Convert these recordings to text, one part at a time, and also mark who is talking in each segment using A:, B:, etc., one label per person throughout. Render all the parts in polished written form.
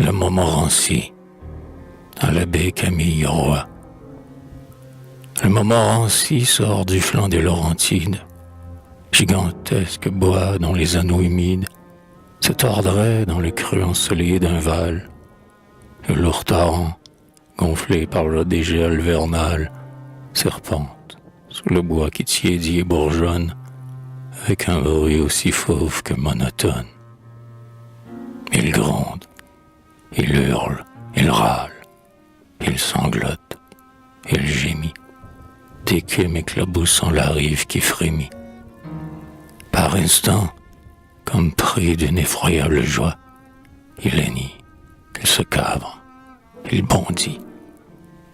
A: le Montmorency, dans la baie Camille Roy. Le Montmorency sort du flanc des Laurentides, gigantesque bois dont les anneaux humides se tordraient dans les creux ensoleillés d'un val. Le lourd torrent, gonflé par le dégel vernal, serpente sous le bois qui tiédit et bourgeonne, avec un bruit aussi fauve que monotone. Il gronde, il hurle, il râle, il sanglote, il gémit, d'écume éclaboussant la rive qui frémit. Par instants, comme pris d'une effroyable joie, il hennit, il se cabre, il bondit,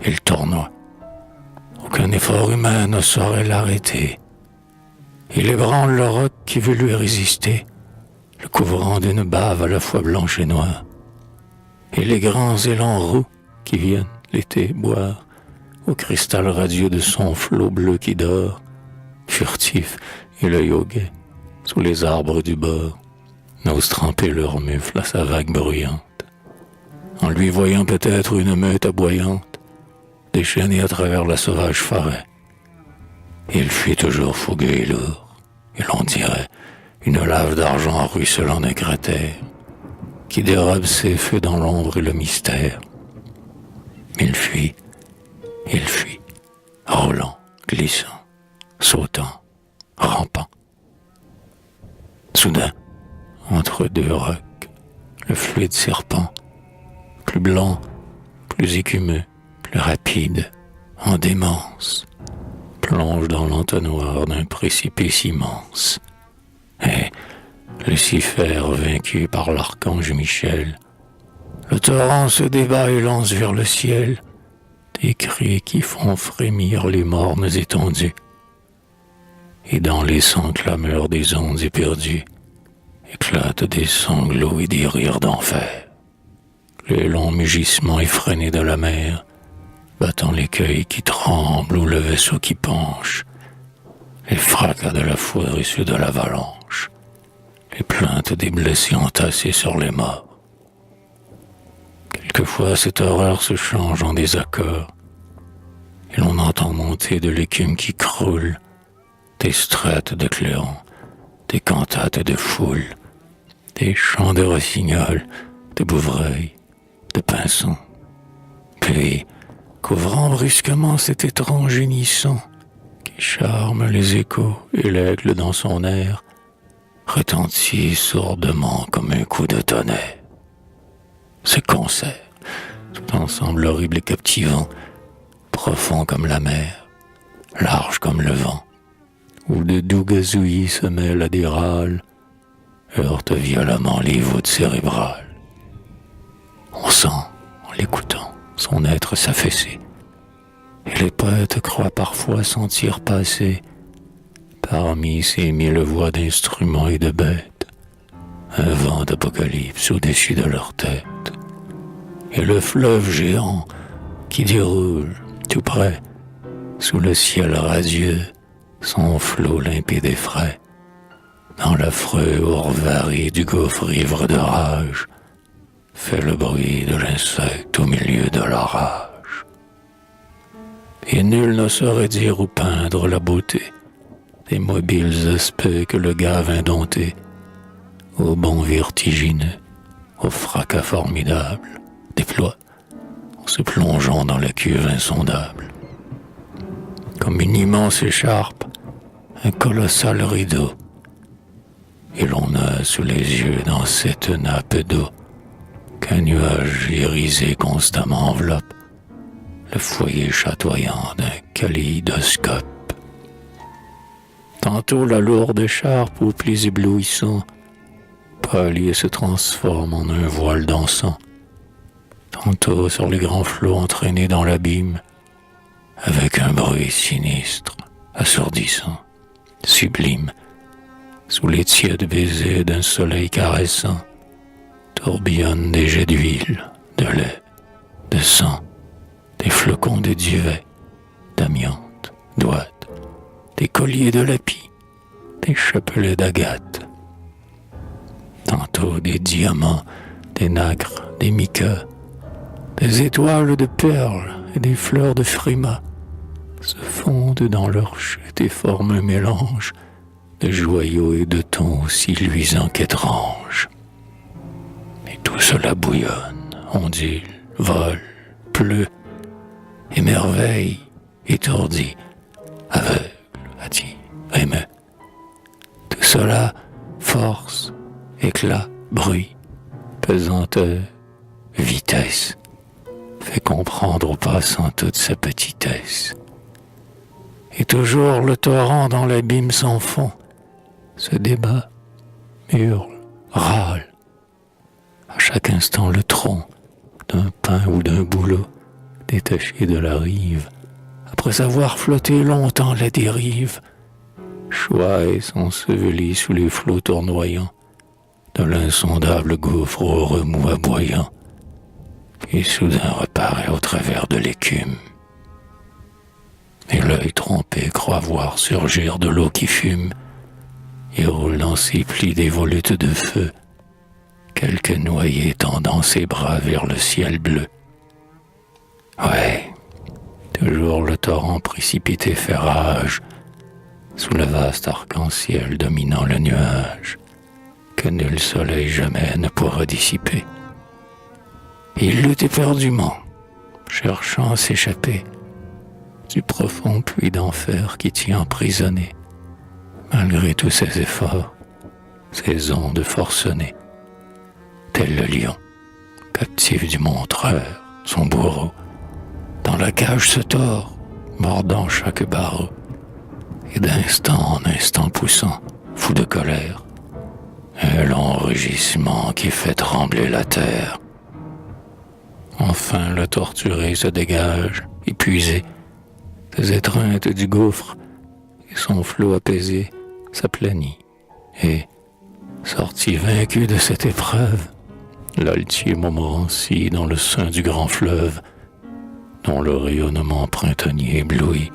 A: il tournoie. Aucun effort humain ne saurait l'arrêter. Il ébranle le roc qui veut lui résister, le couvrant d'une bave à la fois blanche et noire. Et les grands élans roux qui viennent, l'été, boire au cristal radieux de son flot bleu qui dort, furtif et l'œil au guet, sous les arbres du bord, n'osent tremper leur mufle à sa vague bruyante, en lui voyant peut-être une meute aboyante, déchaînée à travers la sauvage forêt. Il fuit toujours fougueux et lourd, et l'on dirait une lave d'argent ruisselant d'un cratère, qui dérobe ses feux dans l'ombre et le mystère. Il fuit, roulant, glissant, sautant, rampant. Soudain, entre deux rocs, le fluide serpent, plus blanc, plus écumeux, plus rapide, en démence, plonge dans l'entonnoir d'un précipice immense. Et, Lucifer vaincu par l'archange Michel, le torrent se débat et lance vers le ciel des cris qui font frémir les mornes étendues. Et dans les sangs clameurs des ondes éperdues, éclatent des sanglots et des rires d'enfer. Les longs mugissements effrénés de la mer, battant l'écueil qui tremble ou le vaisseau qui penche, les fracas de la foudre et ceux de l'avalanche, les plaintes des blessés entassés sur les morts. Quelquefois cette horreur se change en désaccord, et l'on entend monter de l'écume qui croule, des strates de clairons, des cantates de foule, des chants de rossignols, de bouvreuils, de pinsons. Puis, couvrant brusquement cet étrange unisson qui charme les échos et l'aigle dans son air, retentit sourdement comme un coup de tonnerre. Ce concert, tout ensemble horrible et captivant, profond comme la mer, large comme le vent, où de doux gazouillis se mêlent à des râles, heurte violemment les voûtes cérébrales. On sent, en l'écoutant, son être s'affaisser, et les poètes croient parfois sentir passer, parmi ces mille voix d'instruments et de bêtes, un vent d'apocalypse au-dessus de leur tête, et le fleuve géant qui déroule tout près, sous le ciel radieux, son flot limpide et frais, dans l'affreux ourvari du gouffre ivre de rage, fait le bruit de l'insecte au milieu de l'orage. Et nul ne saurait dire ou peindre la beauté des mobiles aspects que le gave indompté, au bond vertigineux, au fracas formidable, déploie en se plongeant dans la cuve insondable. Comme une immense écharpe, un colossal rideau, et l'on a sous les yeux dans cette nappe d'eau qu'un nuage irisé constamment enveloppe le foyer chatoyant d'un kaléidoscope. Tantôt la lourde écharpe aux plis éblouissants pâlit et se transforme en un voile dansant. Tantôt sur les grands flots entraînés dans l'abîme, avec un bruit sinistre, assourdissant, sublime, sous les tièdes baisers d'un soleil caressant, tourbillonnent des jets d'huile, de lait, de sang, des flocons de duvet, d'amiante, d'ouate, des colliers de lapis, des chapelets d'agate. Tantôt des diamants, des nacres, des micas, des étoiles de perles et des fleurs de frimas se fondent dans leur chute et forment un mélange de joyaux et de tons aussi luisants qu'étranges. Et tout cela bouillonne, ondule, vole, pleut, émerveille, étourdit, aveugle, attire, émeut. Tout cela, force, éclat, bruit, pesanteur, vitesse, fait comprendre aux passants toute sa petitesse. Et toujours le torrent dans l'abîme sans fond se débat, hurle, râle. À chaque instant le tronc d'un pain ou d'un bouleau détaché de la rive, après avoir flotté longtemps la dérive, choix et s'ensevelit sous les flots tournoyants de l'insondable gouffre au remous aboyant, puis soudain reparaît au travers de l'écume. Et l'œil trompé croit voir surgir de l'eau qui fume et roule dans ses plis des volutes de feu, quelque noyé tendant ses bras vers le ciel bleu. Ouais, toujours le torrent précipité fait rage sous le vaste arc-en-ciel dominant le nuage que nul soleil jamais ne pourra dissiper. Il lutte éperdument, cherchant à s'échapper du profond puits d'enfer qui tient emprisonné, malgré tous ses efforts, ses ondes forcenées, tel le lion, captif du montreur, son bourreau, dans la cage se tord, mordant chaque barreau, et d'instant en instant poussant, fou de colère, un long rugissement qui fait trembler la terre. Enfin le torturé se dégage, épuisé, des étreintes du gouffre, et son flot apaisé s'aplanit, et, sorti vaincu de cette épreuve, l'altier Montmorency dans le sein du grand fleuve, dont le rayonnement printanier éblouit,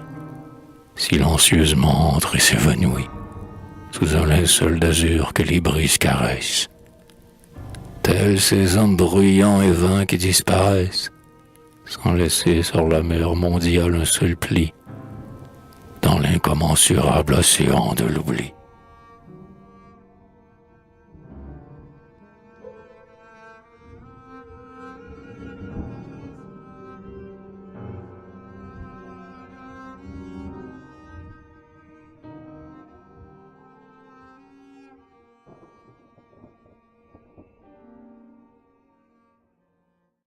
A: silencieusement entre et s'évanouit, sous un linceul d'azur que les brises caressent. Tels ces hommes bruyants et vains qui disparaissent, sans laisser sur la mer mondiale un seul pli, dans l'incommensurable océan de l'oubli.